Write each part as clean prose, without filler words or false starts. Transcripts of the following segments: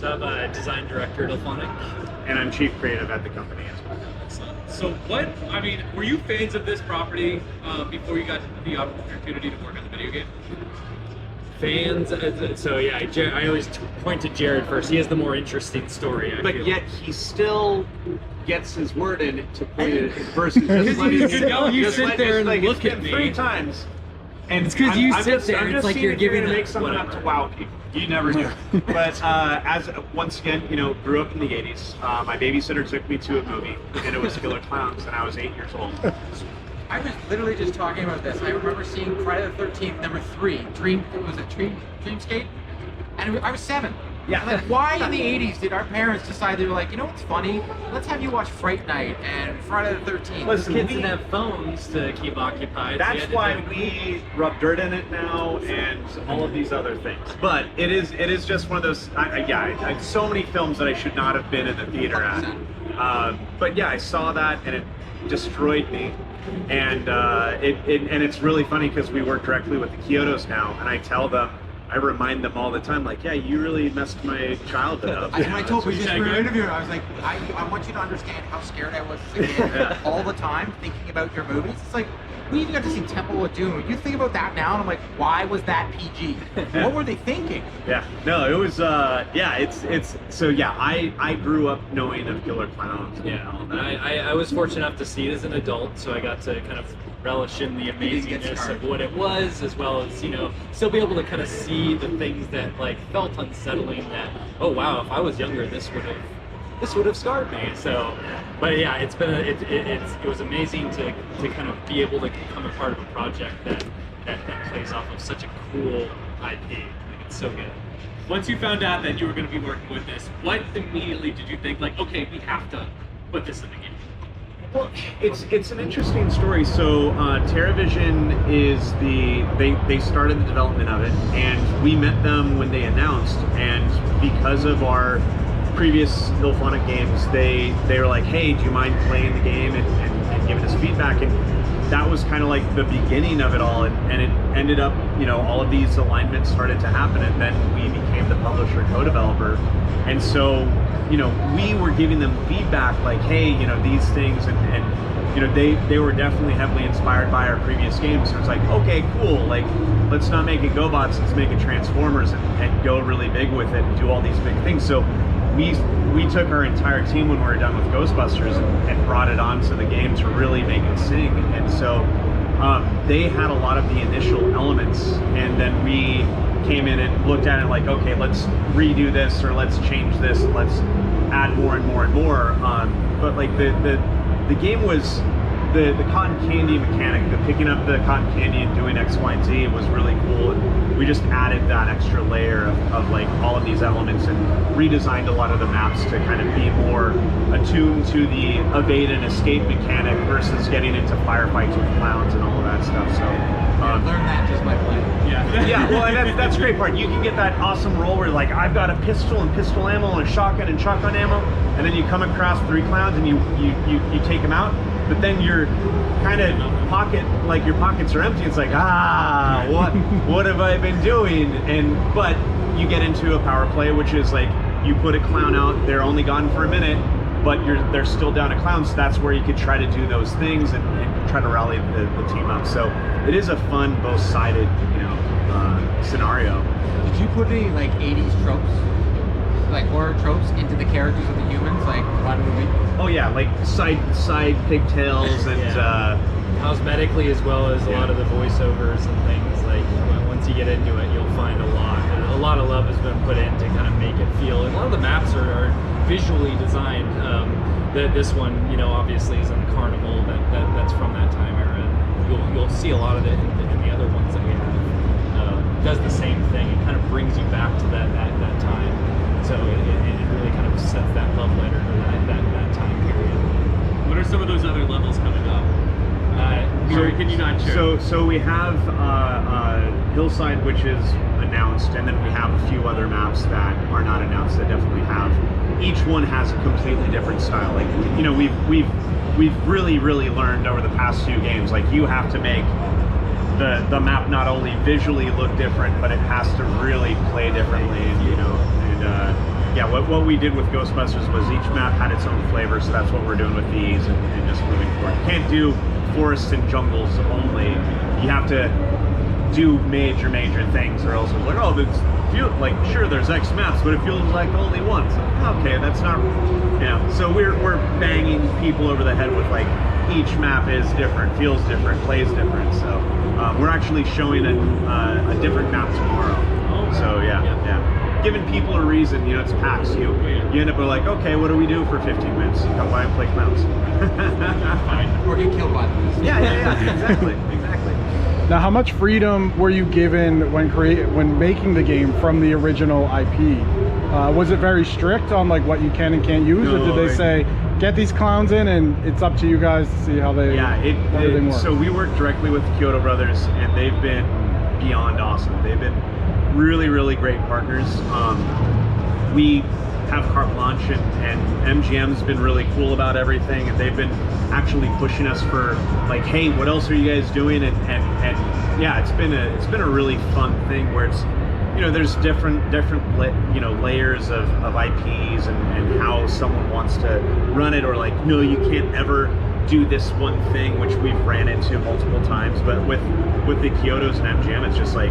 So I'm a design director at Elphonic. And I'm chief creative at the company as well. Excellent. So were you fans of this property before you got the opportunity to work on the video game? Fans, so yeah, I always point to Jared first. He has the more interesting story. But yet he still gets his word in to point it versus just you sit there and look at me 3 times. And it's because you sit there I'm and it's just like seeing you're if you're giving gonna make something up to wow people. You never do. But once again, grew up in the 80s. My babysitter took me to a movie, and it was Killer Klowns, and I was 8 years old. I was literally just talking about this. I remember seeing Friday the 13th, number 3, Dreamscape? And I was 7. Yeah. Like, why in the 80s did our parents decide they were like, you know what's funny? Let's have you watch Fright Night and Friday the 13th. Listen, kids didn't have phones to keep occupied. That's why we rub dirt in it now and all of these other things. But it is just one of those. I so many films that I should not have been in the theater at. But yeah, I saw that and it destroyed me. And it's really funny because we work directly with the Kyotos now, and I remind them all the time, like, yeah, you really messed my childhood up. I told we just were interviewing. I was like, I want you to understand how scared I was as a kid all the time thinking about your movies. It's like, we even got to see Temple of Doom. You think about that now, and I'm like, why was that PG? What were they thinking? Yeah, no, it was, I grew up knowing of Killer Klowns. Yeah, and I was fortunate enough to see it as an adult, so I got to kind of relish in the amazingness of what it was, as well as, still be able to kind of see the things that, like, felt unsettling that, oh wow, if I was younger, this would have scarred me. So, but yeah, it's been it was amazing to kind of be able to become a part of a project that plays off of such a cool IP. Like, it's so good. Once you found out that you were going to be working with this, what immediately did you think, like, okay, we have to put this in the game? Well, it's an interesting story. So TerraVision is they started the development of it, and we met them when they announced, and because of our previous Elphonic games, they were like, hey, do you mind playing the game and giving us feedback? And that was kind of like the beginning of it all, and it ended up, all of these alignments started to happen, and then we became the publisher co-developer. And so, we were giving them feedback like, hey, these things, and they were definitely heavily inspired by our previous games. So it's like, okay, cool, like, let's not make it GoBots, let's make it Transformers and go really big with it and do all these big things. So we took our entire team when we were done with Ghostbusters and brought it onto the game to really make it sing. And so they had a lot of the initial elements, and then we came in and looked at it like, okay, let's redo this, or let's change this, and let's add more and more and more. But like the game was the cotton candy mechanic, the picking up the cotton candy and doing X, Y, and Z was really cool. And we just added that extra layer of like all of these elements and redesigned a lot of the maps to kind of be more attuned to the evade and escape mechanic versus getting into firefights with clowns and all of that stuff. So learn that just by playing. Yeah, well, and that's the great part. You can get that awesome roll where like, I've got a pistol and pistol ammo and a shotgun and shotgun ammo, and then you come across 3 clowns and you take them out, but then you're kind of your pockets are empty. It's like, what have I been doing? But you get into a power play, which is like, you put a clown out, they're only gone for a minute, but they're still down to clowns. So that's where you could try to do those things and try to rally the team up. So it is a fun, both-sided, scenario. Did you put any like 80s tropes, like horror tropes, into the characters of the humans, like one movie? Oh yeah, like side pigtails and cosmetically, as well as a lot of the voiceovers and things. Like, once you get into it, you'll find a lot of love has been put in to kind of make it feel. And a lot of the maps are visually designed. This one, obviously is in the carnival. That's from that time era. And you'll see a lot of it in the other ones that we have. Does the same thing. It kind of brings you back to that time. So it really kind of sets that love letter to that time period. What are some of those other levels coming up? Or can you not share? So we have Hillside, which is announced, and then we have a few other maps that are not announced that definitely have. Each one has a completely different style. Like, we've really learned over the past few games, like, you have to make the map not only visually look different, but it has to really play differently, and And yeah, what we did with Ghostbusters was each map had its own flavor, so that's what we're doing with these and just moving forward. You can't do forests and jungles only. You have to do major things, or else it's like, oh, it's like, sure, there's X maps, but it feels like only one. So, okay, that's not, you know. So we're banging people over the head with like, each map is different, feels different, plays different. So we're actually showing a different map tomorrow. So yeah. Giving people a reason, you know, it's PAX. You end up like, okay, what do we do for 15 minutes? Come by and play clowns. Or get killed by them. Yeah, exactly. Now, how much freedom were you given when making the game from the original IP? Was it very strict on like what you can and can't use, or did they say get these clowns in and it's up to you guys to see how they everything works? So we work directly with the Kyoto brothers, and they've been beyond awesome. They've been really great partners. We have carte blanche, and MGM's been really cool about everything, and they've been actually pushing us for like, hey, what else are you guys doing? And yeah, it's been a really fun thing where it's, you know, there's different layers of IPs and how someone wants to run it, or like, no, you can't ever do this one thing, which we've ran into multiple times. But with the Kyotos and MGM, it's just like,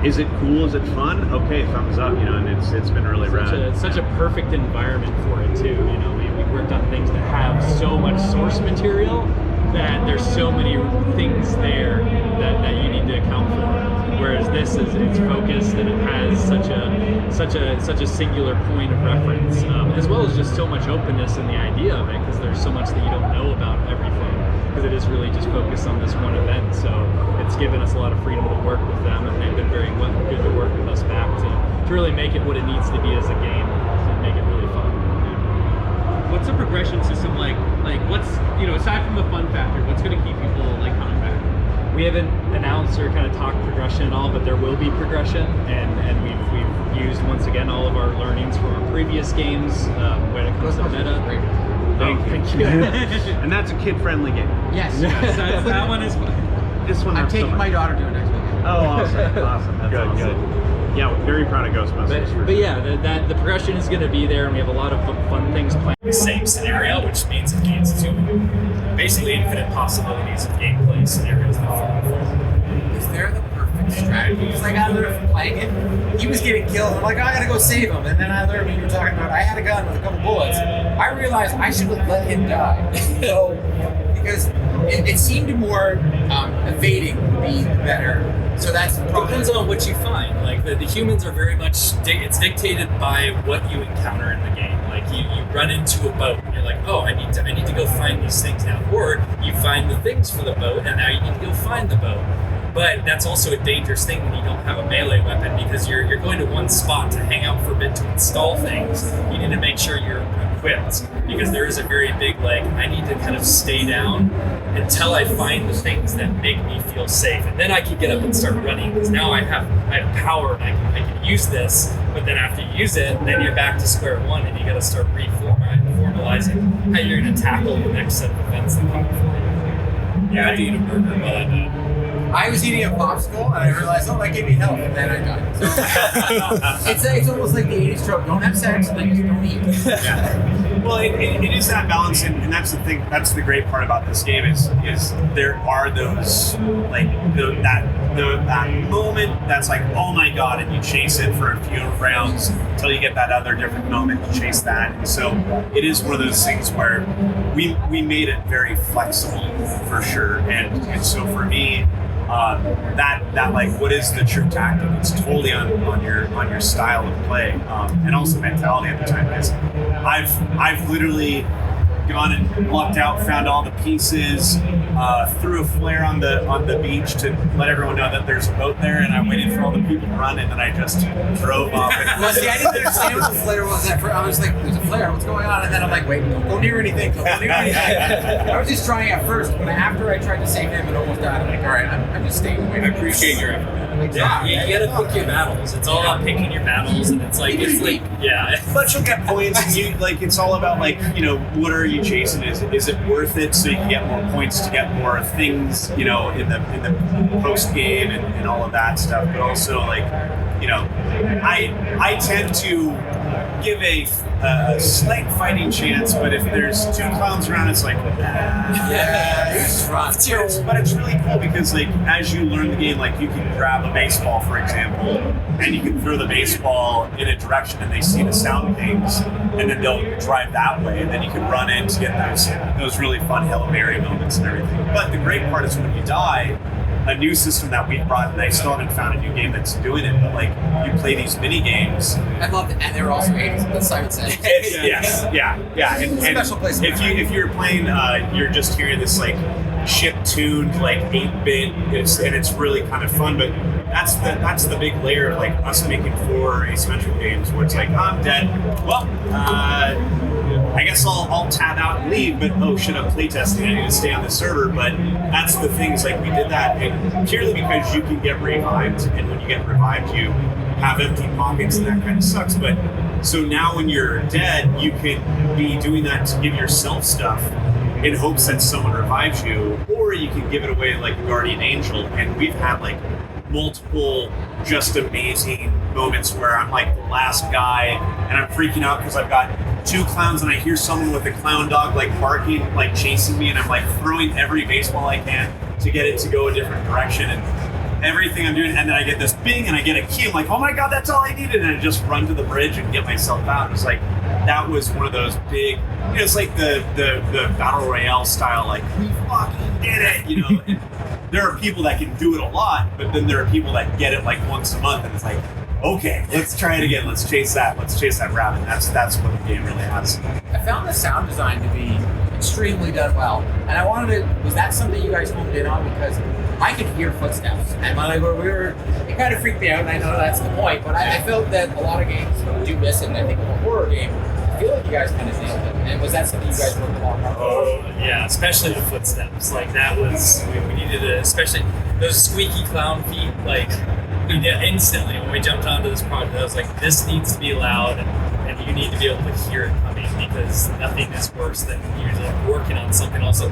is it cool? Is it fun? Okay, thumbs up, you know, and it's been really rad. Such a perfect environment for it too. You know, we worked on things that have so much source material that there's so many things there that you need to account for. Whereas this it's focused, and it has such a singular point of reference, as well as just so much openness in the idea of it, because there's so much that you don't know about everything. Because it is really just focused on this one event, so it's given us a lot of freedom to work with them, and they've been very good to work with us back to really make it what it needs to be as a game, and make it really fun. What's the progression system like? Like, what's, you know, aside from the fun factor, what's going to keep people like coming back? We haven't announced or kind of talked progression at all, but there will be progression, and we've used once again all of our learnings from our previous games when it comes to meta. Thank you. And that's a kid-friendly game. Yes. That one is fun. This one, I'm taking my daughter to it next weekend. Oh, awesome. That's Good, awesome. good. Yeah, we're very proud of Ghostbusters. But yeah, the progression is going to be there, and we have a lot of fun things planned. The same scenario, which means it gains two basically infinite possibilities of gameplay scenarios that fall forward. Is there the perfect strategy? Because like, I learned from playing it, he was getting killed. I'm like, I gotta go save him. And then I learned when you were talking about, I had a gun with a couple bullets. I realized I should have let him die. So, because it seemed more evading would be better. So that's the problem. Depends on what you find. Like the humans are very much it's dictated by what you encounter in the game. Like you run into a boat and you're like, oh, I need to go find these things now. Or you find the things for the boat and now you need to go find the boat. But that's also a dangerous thing when you don't have a melee weapon, because you're going to one spot to hang out for a bit to install things. You need to make sure you're equipped, because there is a very big, like, I need to kind of stay down until I find the things that make me feel safe, and then I can get up and start running, because now I have power and I can use this. But then after you use it, then you're back to square one, and you got to start reformalizing how you're going to tackle the next set of events that come before you. Yeah, I had to eat a burger while I did. I was eating a popsicle and I realized, oh, that gave me health, and then I died. So it's almost like the 80s trope: don't have sex, and then just don't eat. Yeah. Well, it is that balance, and that's the thing. That's the great part about this game is there are those like that moment that's like, oh my god, and you chase it for a few rounds until you get that other different moment. You chase that, and so it is one of those things where we made it very flexible for sure, and so for me. That like, what is the true tactic? It's totally on your style of play, and also mentality at the time. Because I've literally gone and lucked out, found all the pieces, threw a flare on the beach to let everyone know that there's a boat there, and I waited for all the people to run, and then I just drove off. Well, see, I didn't understand what the flare was at first. I was like, there's a flare, what's going on? And then I'm like, wait, don't go near anything, don't go near anything. I was just trying at first, but after I tried to save him and almost died, I'm like, all right, I'm just staying away. I appreciate your effort. Yeah, you gotta pick your battles. It's all about picking your battles, and it's like, yeah. But you'll get points, and you like, it's all about like, you know, what are you chasing? Is it worth it? So you can get more points to get more things, you know, in the post game and all of that stuff. But also like, you know, I tend to give a slight fighting chance, but if there's two clowns around, it's like, but it's really cool because like as you learn the game, like you can grab a baseball, for example, and you can throw the baseball in a direction, and they see the sound things, and then they'll drive that way, and then you can run in to get those really fun Hail Mary moments and everything. But the great part is when you die, a new system that we brought, and I still haven't found a new game that's doing it, but like you play these mini games. I love it, and they're also 80s. That's Simon said. Yes, yeah. And Special place. If you're playing, you're just hearing this like chip-tuned like 8-bit, and it's really kind of fun. But that's the big layer of like us making 4 asymmetrical games where it's like, oh, I'm dead. Well, I guess I'll tab out and leave, but oh shit, I'm playtesting. I need to stay on the server. But that's the thing, is like we did that and purely because you can get revived, and when you get revived, you have empty pockets, and that kind of sucks. But so now when you're dead, you can be doing that to give yourself stuff in hopes that someone revives you, or you can give it away like a guardian angel. And we've had like multiple just amazing moments where I'm like the last guy and I'm freaking out because I've got 2 clowns and I hear someone with a clown dog like barking, like chasing me, and I'm like throwing every baseball I can to get it to go a different direction and everything I'm doing, and then I get this bing and I get a key. I'm like, oh my god, that's all I needed, and I just run to the bridge and get myself out. It's like that was one of those big, you know, it's like the battle royale style, like we fucking did it, you know. And there are people that can do it a lot, but then there are people that get it like once a month, and it's like, okay, let's try it again. Let's chase that rabbit. That's what the game really has. I found the sound design to be extremely done well, and I wanted to. Was that something you guys honed in on? Because I could hear footsteps, and when it kind of freaked me out, and I know that's the point. But I felt that a lot of games do miss it, and I think of a horror game, I feel like you guys kind of nailed it. And was that something you guys worked a lot on? Oh yeah, especially the footsteps. Like that was we needed to, especially those squeaky clown feet. Like we did instantly when we jumped onto this project. I was like, this needs to be loud, and you need to be able to hear it coming, because nothing is worse than usually working on something also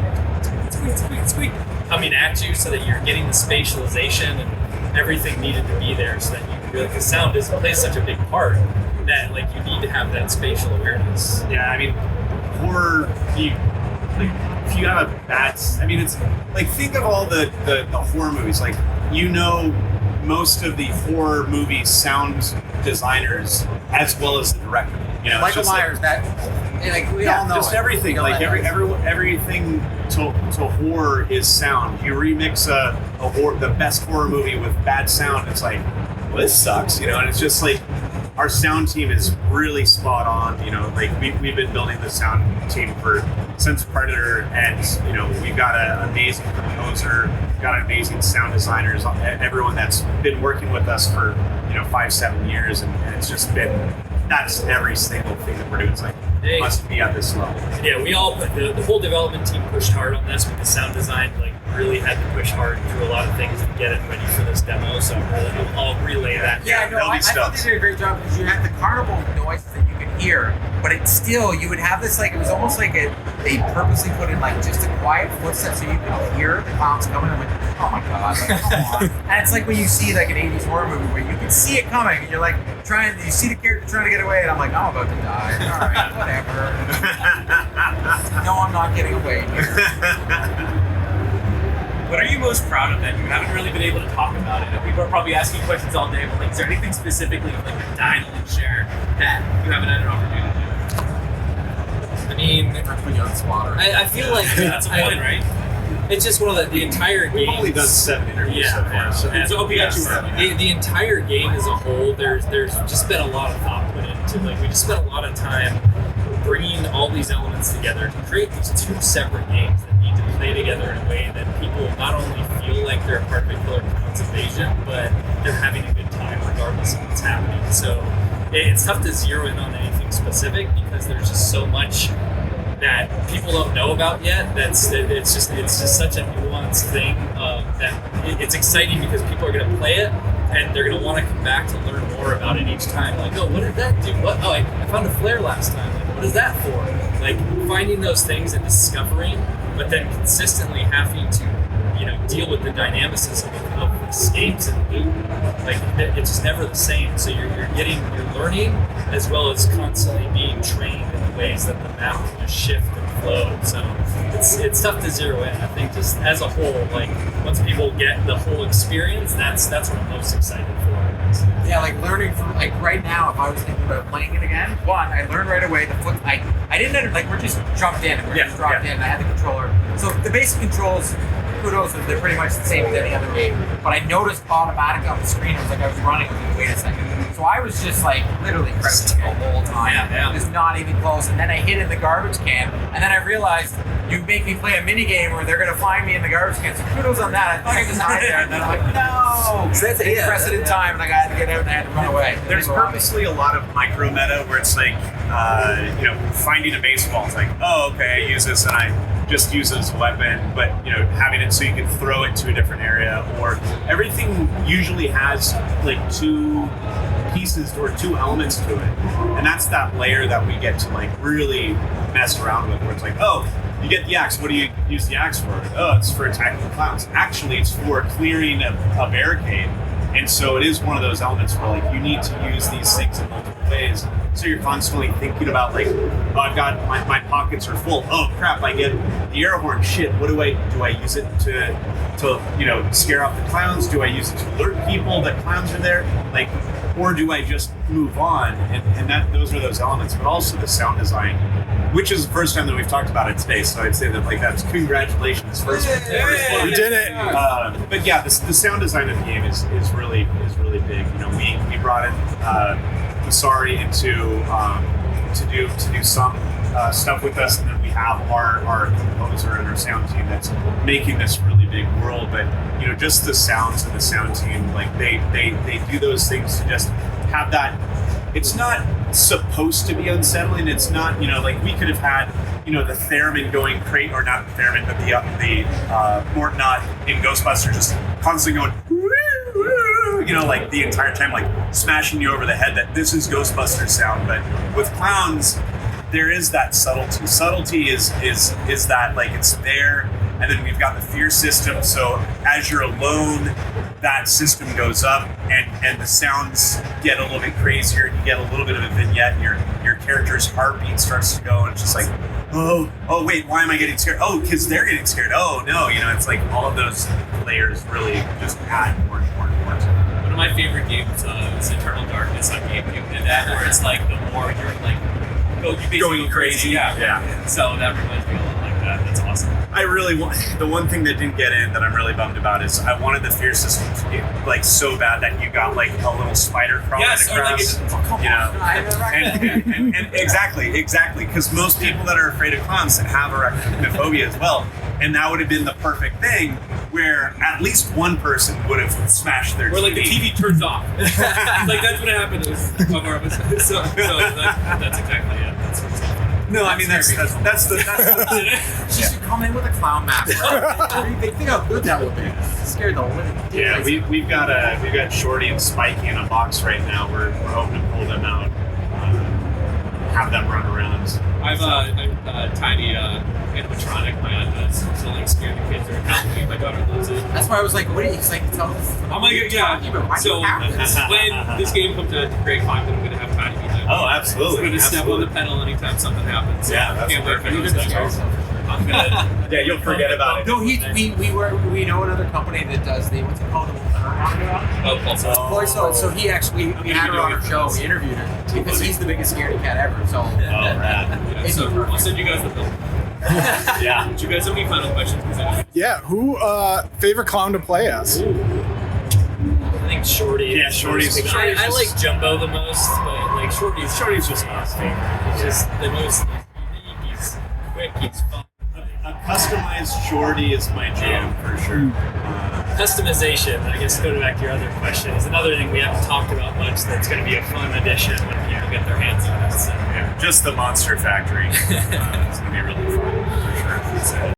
squeak coming at you, so that you're getting the spatialization and everything needed to be there, so that you feel like the sound plays such a big part that like you need to have that spatial awareness. Yeah, I mean, horror, if you have a bad, I mean, it's like, think of all the horror movies, like, you know, most of the horror movie sound designers as well as the director. You know, Michael Myers, we all know just it. everything. Like everything to horror is sound. You remix the best horror movie with bad sound, it's like, well, this sucks, you know. And it's just like, our sound team is really spot on. You know, like we've been building the sound team since Predator, and you know, we've got an amazing composer, got amazing sound designers, everyone that's been working with us for 5-7 years, and it's just been, that's every single thing that we're doing. It's like, it must be at this level. Yeah, we all, the whole development team pushed hard on this, with the sound design, like really had to push hard through a lot of things to get it ready for this demo. So I'll relay that. Yeah, no, I thought they did a great job, because you had the carnival noises that you could hear, but it still, you would have this, like, it was almost like they purposely put in like just a quiet footstep so you could hear the clowns coming. I'm like, oh my god, like, come on. And it's like when you see like an 80s horror movie where you can see it coming, and you're like you see the character trying to get away, and I'm like, I'm about to die. All right, whatever. No, I'm not getting away here. What are you most proud of that you haven't really been able to talk about it? People are probably asking questions all day, but like, is there anything specifically like you're dying to share that you haven't had an opportunity to do? I mean, Put you on the spot. I feel like That's a point, right? it's just one of the entire game. We've only done 7 interviews so far. So we got you. The entire game as a whole, there's just been a lot of thought put into. Like, we just spent a lot of time bringing all these elements together to create these 2 separate games that need to play together in a way that people not only feel like they're a part of a Killer Klowns invasion, but they're having a good time regardless of what's happening. So it's tough to zero in on anything specific, because there's just so much that people don't know about yet. It's just such a nuanced thing that it's exciting, because people are going to play it and they're going to want to come back to learn more about it each time. Like, oh, what did that do? What? Oh, I found a flare last time. Like, what is that for? Like, finding those things and discovering, but then consistently having to, deal with the dynamicism of escapes and loot. Like it's just never the same. So you're learning as well as constantly being trained in the ways that the map can just shift and flow. So it's tough to zero in. I think just as a whole, like once people get the whole experience, that's what I'm most excited for. Yeah, like learning from like right now, if I was thinking about playing it again, one, I learned right away the foot. I didn't like we're just jumped in, we're just dropped in. I had the controller, so the basic controls. Kudos, they're pretty much the same as any other game. But I noticed automatically on the screen, it was like I was running. Wait a second. So I was just like literally crouching the whole time. It was not even close. And then I hid in the garbage can, and then I realized you make me play a mini game where they're gonna find me in the garbage can. So kudos on that. I thought I just hide there, and then I'm like, no. So that's press it in time, and I had to get out and I had to run away. There's purposely a lot of micro meta where it's like, finding a baseball. It's like, oh, okay, I use this and I just use it as a weapon, but having it so you can throw it to a different area, or everything usually has like two pieces or two elements to it, and that's that layer that we get to like really mess around with, where it's like, oh, you get the axe, what do you use the axe for? Oh, it's for attacking the clowns. Actually, it's for clearing a barricade. And so it is one of those elements where like you need to use these things in multiple ways. So you're constantly thinking about like, oh, I've got my pockets are full. Oh crap, I get the air horn. Shit, what do I use it to scare off the clowns? Do I use it to alert people that clowns are there? Like, or do I just move on? And that those are those elements, but also the sound design, which is the first time that we've talked about it today. So I'd say that like that's congratulations, first one. We did it. But yeah, the sound design of the game is really big. We brought in Masari to do some stuff with us, and then we have our composer and our sound team that's making this really big world. But just the sounds and the sound team, like they do those things to just have that. It's not supposed to be unsettling. It's not, like we could have had, the theremin going crazy, or not the theremin, but the Mortnot in Ghostbusters just constantly going, like the entire time, like smashing you over the head that this is Ghostbusters sound. But with clowns, there is that subtlety. Subtlety is that like it's there, and then we've got the fear system. So as you're alone, that system goes up, and the sounds get a little bit crazier. You get a little bit of a vignette, and your character's heartbeat starts to go, and it's just like, oh wait, why am I getting scared? Oh, because they're getting scared. Oh no, it's like all of those layers really just add more and more and more to it. One of my favorite games is Eternal Darkness on GameCube, and that where it's like the more you're like going crazy. Yeah. So that reminds me a lot like that. That's awesome. I really want, the one thing that didn't get in that I'm really bummed about is I wanted the fear system to be like so bad that you got like a little spider crawling across. And exactly, because most people that are afraid of clowns have arachnophobia as well, and that would have been the perfect thing where at least one person would have smashed their TV. Or like the TV turns off. Like that's what happened. So that's exactly it. That's what's happening. No, I mean that's the She should come in with a clown mask. They think how good that would be. Scared the living. Yeah, we've got Shorty and Spikey in a box right now. We're hoping to pull them out, have them run around. I've a tiny animatronic my aunt does, so like scare the kids or Halloween. My daughter loves it. That's why I was like, what do you like? Tell us. I'm like, yeah. So when this game comes out to grade 5, then I'm gonna have Tiny behind me. Oh, absolutely. I'm gonna step on the pedal anytime something happens. Yeah, that's can't wait for perfect. those things. I'm gonna. Yeah, you'll forget about it. No, we know another company that does the what's it called? So he actually we had her on our show. We interviewed her because he's the biggest scaredy cat ever. So Yeah, so I'll send you guys the bill. Yeah. Do you guys have any final questions? Yeah, who favorite clown to play as? I think Shorty. Yeah, Shorty's. I like Jumbo the most, but like Shorty's just my favorite. He's just the most unique. He's quick. He's fun. A customized Shorty is my jam for sure. Customization, I guess, going back to your other question, is another thing we haven't talked about much that's going to be a fun addition when people get their hands on it. So. Yeah, just the Monster Factory. It's going to be really fun for sure. So.